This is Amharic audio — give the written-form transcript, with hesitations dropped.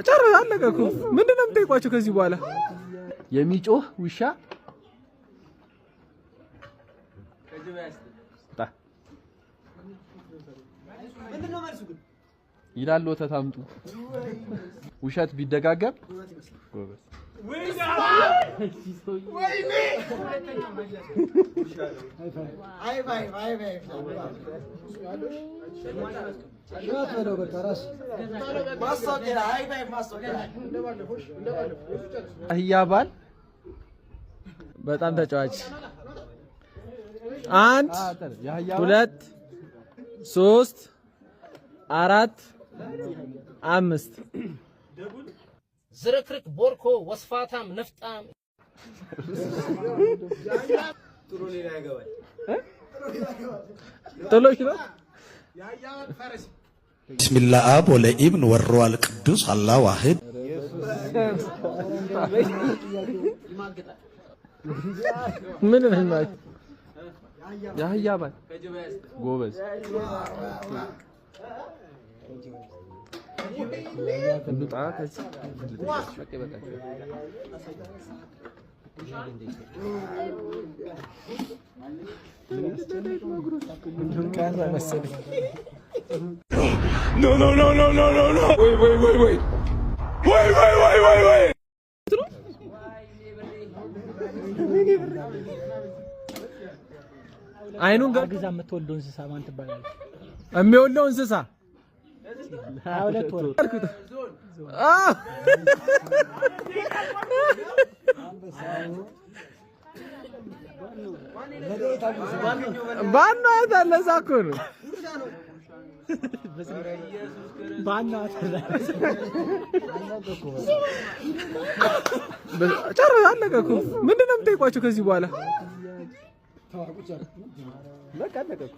ጨር አለቀ እኮ ምንድነው የምትጠይቋቸው ከዚህ በኋላ የሚጮህ ውሻ ይላል ወተት አምጡ ውሸት ቢደጋገም ጎበዝ አህያባል በጣም ተጫዋች 1 2 3 4 5 ዝርክርክ ቦርኮ ወስፋታም ነፍጣም ጥሩ ሌላ ያገባል ጥሎሽ ነው ቢስሚላህ አብ ወለኢብን ወሩል ቅዱስ አላህ ዋሂድ ምን ነው ማለት ያህያባል ጎበዝ እንጣ ከዚህ አይኑን ጋር ግዛ የምትወልደው እንስሳ ማን ትባላለች? የሚወልደው እንስሳ 22 ወር ባና ታለሳ እኮ ነው ባና ታለሳ ጨር አለቀ እኮ ምንድነው የምትጠይቋቸው ከዚህ በኋላ በቃ አለቀ እኮ